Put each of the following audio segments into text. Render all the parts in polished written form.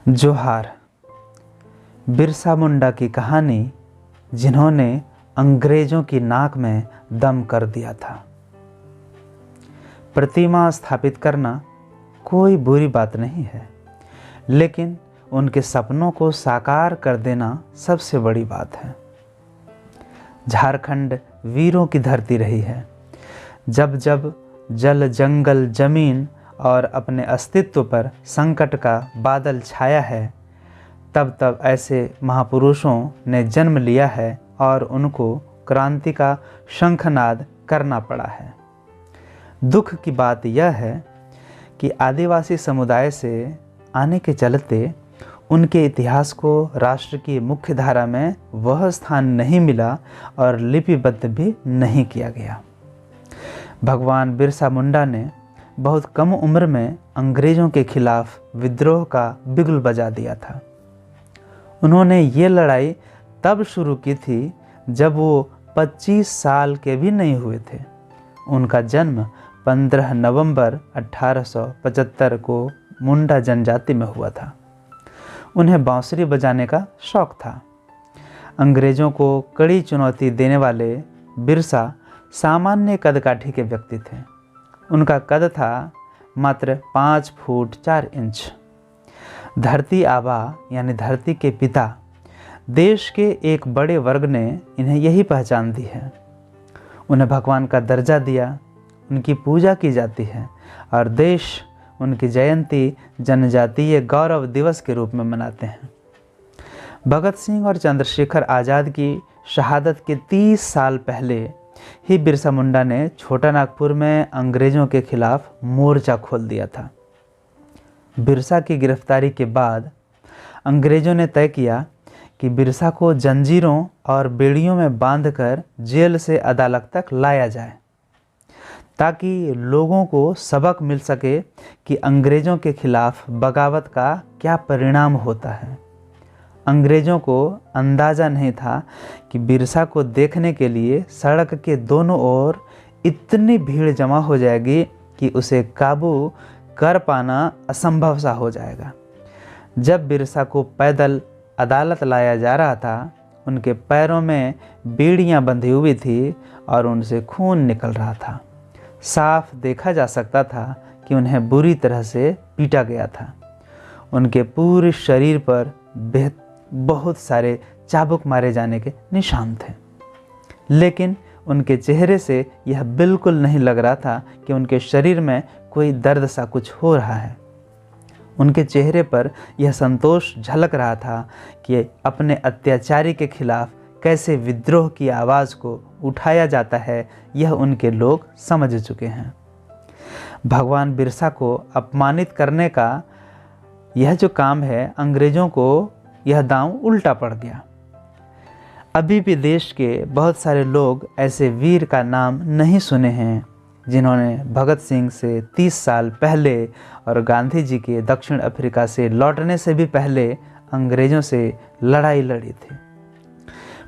जोहार। बिरसा मुंडा की कहानी, जिन्होंने अंग्रेजों की नाक में दम कर दिया था। प्रतिमा स्थापित करना कोई बुरी बात नहीं है, लेकिन उनके सपनों को साकार कर देना सबसे बड़ी बात है। झारखंड वीरों की धरती रही है। जब जब जल, जंगल, जमीन और अपने अस्तित्व पर संकट का बादल छाया है, तब तब ऐसे महापुरुषों ने जन्म लिया है और उनको क्रांति का शंखनाद करना पड़ा है। दुख की बात यह है कि आदिवासी समुदाय से आने के चलते उनके इतिहास को राष्ट्र की मुख्य धारा में वह स्थान नहीं मिला और लिपिबद्ध भी नहीं किया गया। भगवान बिरसा मुंडा ने बहुत कम उम्र में अंग्रेज़ों के खिलाफ विद्रोह का बिगुल बजा दिया था। उन्होंने ये लड़ाई तब शुरू की थी जब वो 25 साल के भी नहीं हुए थे। उनका जन्म 15 नवंबर 1875 को मुंडा जनजाति में हुआ था। उन्हें बांसुरी बजाने का शौक था। अंग्रेज़ों को कड़ी चुनौती देने वाले बिरसा सामान्य कदकाठी के व्यक्ति थे। उनका कद था मात्र 5 फुट 4 इंच। धरती आबा यानी धरती के पिता, देश के एक बड़े वर्ग ने इन्हें यही पहचान दी है। उन्हें भगवान का दर्जा दिया, उनकी पूजा की जाती है और देश उनकी जयंती जनजातीय गौरव दिवस के रूप में मनाते हैं। भगत सिंह और चंद्रशेखर आज़ाद की शहादत के 30 साल पहले ही बिरसा मुंडा ने छोटा नागपुर में अंग्रेज़ों के खिलाफ मोर्चा खोल दिया था। बिरसा की गिरफ्तारी के बाद अंग्रेज़ों ने तय किया कि बिरसा को जंजीरों और बेड़ियों में बांधकर जेल से अदालत तक लाया जाए, ताकि लोगों को सबक मिल सके कि अंग्रेज़ों के खिलाफ बगावत का क्या परिणाम होता है। अंग्रेज़ों को अंदाज़ा नहीं था कि बिरसा को देखने के लिए सड़क के दोनों ओर इतनी भीड़ जमा हो जाएगी कि उसे काबू कर पाना असंभव सा हो जाएगा। जब बिरसा को पैदल अदालत लाया जा रहा था, उनके पैरों में बेड़ियां बंधी हुई थी और उनसे खून निकल रहा था। साफ देखा जा सकता था कि उन्हें बुरी तरह से पीटा गया था। उनके पूरे शरीर पर बहुत सारे चाबुक मारे जाने के निशान थे, लेकिन उनके चेहरे से यह बिल्कुल नहीं लग रहा था कि उनके शरीर में कोई दर्द सा कुछ हो रहा है। उनके चेहरे पर यह संतोष झलक रहा था कि अपने अत्याचारी के खिलाफ कैसे विद्रोह की आवाज़ को उठाया जाता है, यह उनके लोग समझ चुके हैं। भगवान बिरसा को अपमानित करने का यह जो काम है, अंग्रेज़ों को यह दांव उल्टा पड़ गया। अभी भी देश के बहुत सारे लोग ऐसे वीर का नाम नहीं सुने हैं जिन्होंने भगत सिंह से 30 साल पहले और गांधी जी के दक्षिण अफ्रीका से लौटने से भी पहले अंग्रेज़ों से लड़ाई लड़ी थी।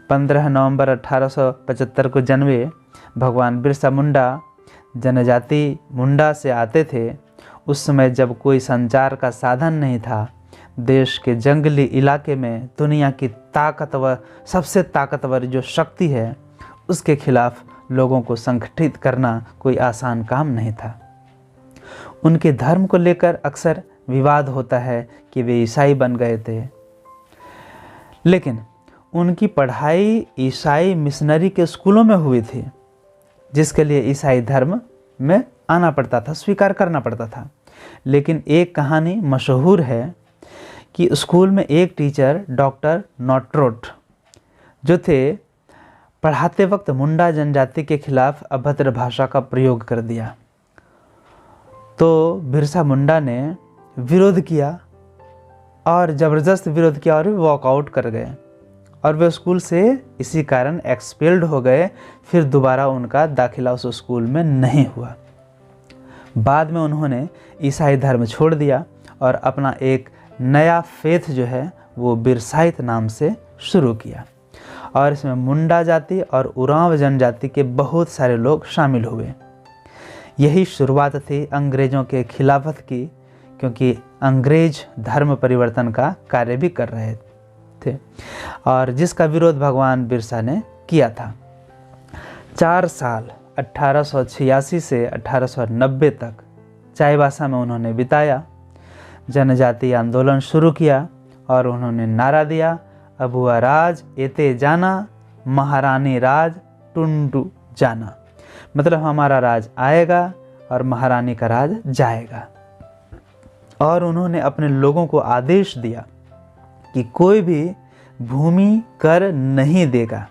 15 नवंबर 1875 को जन्मे भगवान बिरसा मुंडा जनजाति मुंडा से आते थे। उस समय जब कोई संचार का साधन नहीं था, देश के जंगली इलाके में दुनिया की सबसे ताकतवर जो शक्ति है, उसके खिलाफ लोगों को संगठित करना कोई आसान काम नहीं था। उनके धर्म को लेकर अक्सर विवाद होता है कि वे ईसाई बन गए थे, लेकिन उनकी पढ़ाई ईसाई मिशनरी के स्कूलों में हुई थी, जिसके लिए ईसाई धर्म में आना पड़ता था, स्वीकार करना पड़ता था। लेकिन एक कहानी मशहूर है कि स्कूल में एक टीचर डॉक्टर नॉट्रोट जो थे, पढ़ाते वक्त मुंडा जनजाति के खिलाफ अभद्र भाषा का प्रयोग कर दिया। तो बिरसा मुंडा ने विरोध किया और ज़बरदस्त विरोध किया और वे वॉकआउट कर गए और वे स्कूल से इसी कारण एक्सपेल्ड हो गए। फिर दोबारा उनका दाखिला उस स्कूल में नहीं हुआ। बाद में उन्होंने ईसाई धर्म छोड़ दिया और अपना एक नया फेथ जो है वो बिरसाइत नाम से शुरू किया, और इसमें मुंडा जाति और उरांव जनजाति के बहुत सारे लोग शामिल हुए। यही शुरुआत थी अंग्रेज़ों के खिलाफत की, क्योंकि अंग्रेज धर्म परिवर्तन का कार्य भी कर रहे थे और जिसका विरोध भगवान बिरसा ने किया था। 4 साल 1886 से 1890 तक चाईबासा में उन्होंने बिताया। जनजातीय आंदोलन शुरू किया और उन्होंने नारा दिया, अबुआ राज एते जाना, महारानी राज टुंडू जाना। मतलब हमारा राज आएगा और महारानी का राज जाएगा। और उन्होंने अपने लोगों को आदेश दिया कि कोई भी भूमि कर नहीं देगा।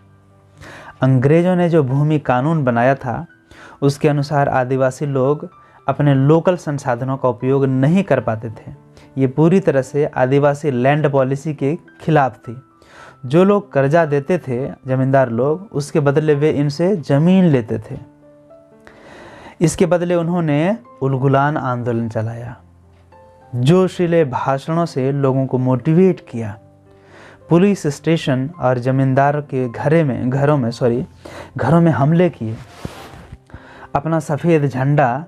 अंग्रेजों ने जो भूमि कानून बनाया था उसके अनुसार आदिवासी लोग अपने लोकल संसाधनों का उपयोग नहीं कर पाते थे। ये पूरी तरह से आदिवासी लैंड पॉलिसी के खिलाफ थी। जो लोग कर्जा देते थे जमींदार लोग, उसके बदले वे इनसे ज़मीन लेते थे। इसके बदले उन्होंने उलगुलान आंदोलन चलाया, जोशीले भाषणों से लोगों को मोटिवेट किया। पुलिस स्टेशन और जमींदार के घरों में हमले किए। अपना सफ़ेद झंडा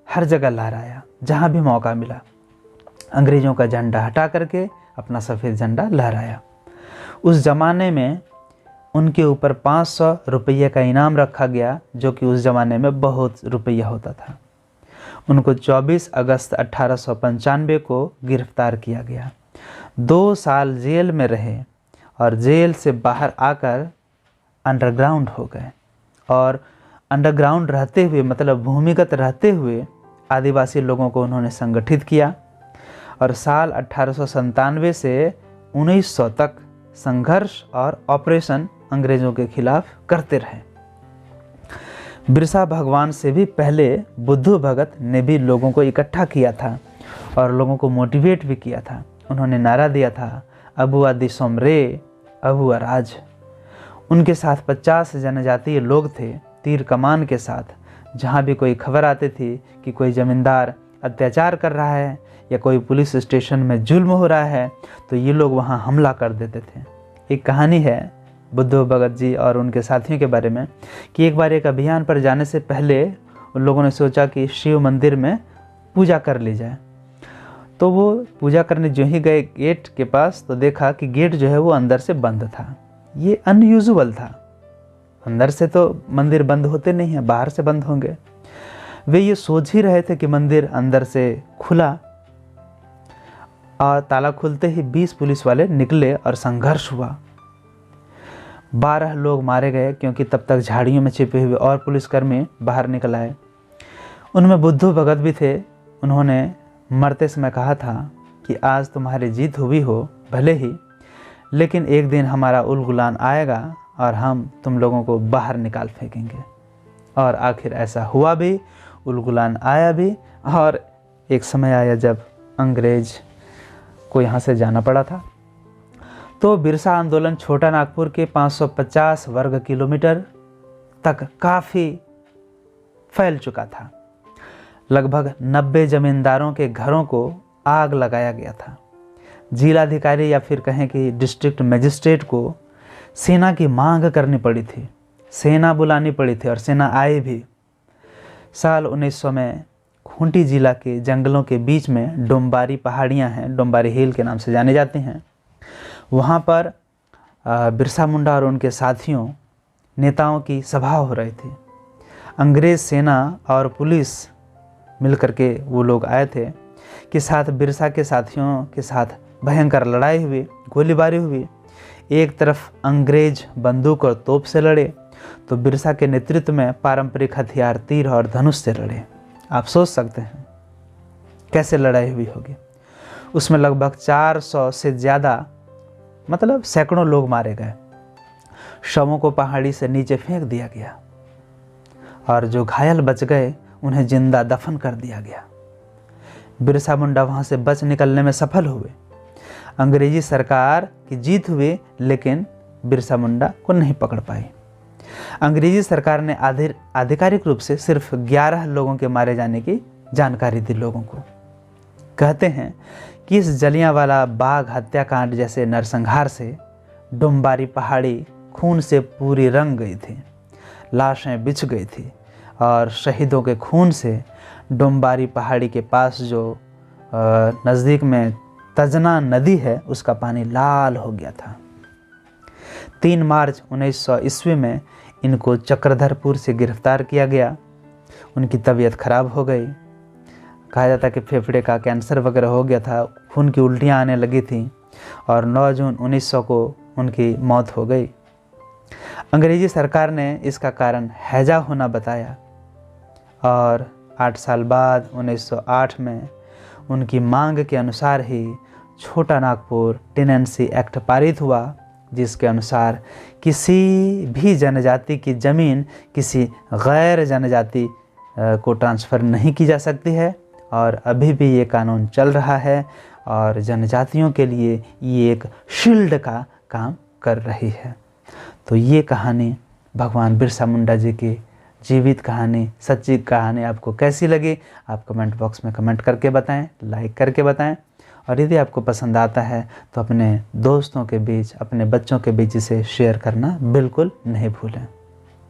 हर जगह लहराया, जहाँ भी मौका मिला अंग्रेज़ों का झंडा हटा करके अपना सफ़ेद झंडा लहराया। उस ज़माने में उनके ऊपर 500 रुपये का इनाम रखा गया, जो कि उस ज़माने में बहुत रुपया होता था। उनको 24 अगस्त 1895 को गिरफ्तार किया गया। 2 साल जेल में रहे और जेल से बाहर आकर अंडरग्राउंड हो गए और अंडरग्राउंड रहते हुए, मतलब भूमिगत रहते हुए आदिवासी लोगों को उन्होंने संगठित किया और साल 1897 से 1900 तक संघर्ष और ऑपरेशन अंग्रेज़ों के खिलाफ करते रहे। बिरसा भगवान से भी पहले बुद्धू भगत ने भी लोगों को इकट्ठा किया था और लोगों को मोटिवेट भी किया था। उन्होंने नारा दिया था, अबुआ दिसोम रे अबुआ राज। उनके साथ 50 जनजातीय लोग थे, तीर कमान के साथ। जहाँ भी कोई खबर आती थी कि कोई ज़मींदार अत्याचार कर रहा है या कोई पुलिस स्टेशन में जुल्म हो रहा है, तो ये लोग वहाँ हमला कर देते थे। एक कहानी है बुद्धू भगत जी और उनके साथियों के बारे में कि एक बार एक अभियान पर जाने से पहले उन लोगों ने सोचा कि शिव मंदिर में पूजा कर ली जाए। तो वो पूजा करने जो ही गए गेट के पास, तो देखा कि गेट जो है वो अंदर से बंद था। ये अनयूजुअल था। अंदर से तो मंदिर बंद होते नहीं हैं, बाहर से बंद होंगे। वे ये सोच ही रहे थे कि मंदिर अंदर से खुला और ताला खुलते ही 20 पुलिस वाले निकले और संघर्ष हुआ। 12 लोग मारे गए, क्योंकि तब तक झाड़ियों में छिपे हुए और पुलिसकर्मी बाहर निकल आए। उनमें बुद्धू भगत भी थे। उन्होंने मरते समय कहा था कि आज तुम्हारी जीत हुई हो भले ही, लेकिन एक दिन हमारा उलगुलान आएगा और हम तुम लोगों को बाहर निकाल फेंकेंगे। और आखिर ऐसा हुआ भी, उलगुलान आया भी और एक समय आया जब अंग्रेज को यहाँ से जाना पड़ा था। तो बिरसा आंदोलन छोटा नागपुर के 550 वर्ग किलोमीटर तक काफ़ी फैल चुका था। लगभग 90 जमींदारों के घरों को आग लगाया गया था। जिलाधिकारी या फिर कहें कि डिस्ट्रिक्ट मजिस्ट्रेट को सेना की मांग करनी पड़ी थी, सेना बुलानी पड़ी थी और सेना आई भी। साल 1900 में खूंटी जिला के जंगलों के बीच में डोम्बारी पहाड़ियाँ हैं, डोम्बारी हिल के नाम से जाने जाते हैं। वहाँ पर बिरसा मुंडा और उनके साथियों नेताओं की सभा हो रही थी। अंग्रेज़ सेना और पुलिस मिलकर के वो लोग आए थे कि साथ बिरसा के साथियों के साथ भयंकर लड़ाई हुई, गोलीबारी हुई। एक तरफ अंग्रेज बंदूक और तोप से लड़े, तो बिरसा के नेतृत्व में पारंपरिक हथियार तीर और धनुष से लड़े। आप सोच सकते हैं कैसे लड़ाई हुई होगी। उसमें लगभग 400 से ज़्यादा, मतलब सैकड़ों लोग मारे गए। शवों को पहाड़ी से नीचे फेंक दिया गया और जो घायल बच गए उन्हें जिंदा दफन कर दिया गया। बिरसा मुंडा वहाँ से बच निकलने में सफल हुए। अंग्रेजी सरकार की जीत हुई, लेकिन बिरसा मुंडा को नहीं पकड़ पाई। अंग्रेजी सरकार ने आधिकारिक रूप से सिर्फ 11 लोगों के मारे जाने की जानकारी दी लोगों को। कहते हैं कि इस जलियांवाला बाग हत्याकांड जैसे नरसंहार से डोम्बारी पहाड़ी खून से पूरी रंग गई थी, लाशें बिछ गई थी और शहीदों के खून से डोम्बारी पहाड़ी के पास जो नज़दीक में तजना नदी है उसका पानी लाल हो गया था। 3 मार्च 1900 ईस्वी में इनको चक्रधरपुर से गिरफ्तार किया गया। उनकी तबीयत खराब हो गई, कहा जाता है कि फेफड़े का कैंसर वगैरह हो गया था, खून की उल्टियाँ आने लगी थी और 9 जून 1900 को उनकी मौत हो गई। अंग्रेजी सरकार ने इसका कारण हैजा होना बताया और 8 साल बाद 1908 में उनकी मांग के अनुसार ही छोटा नागपुर टेनेंसी एक्ट पारित हुआ, जिसके अनुसार किसी भी जनजाति की ज़मीन किसी गैर जनजाति को ट्रांसफ़र नहीं की जा सकती है और अभी भी ये कानून चल रहा है और जनजातियों के लिए ये एक शील्ड का काम कर रही है। तो ये कहानी भगवान बिरसा मुंडा जी की जीवित कहानी, सच्ची कहानी आपको कैसी लगी आप कमेंट बॉक्स में कमेंट करके बताएं, लाइक करके बताएं और यदि आपको पसंद आता है तो अपने दोस्तों के बीच, अपने बच्चों के बीच इसे शेयर करना बिल्कुल नहीं भूलें।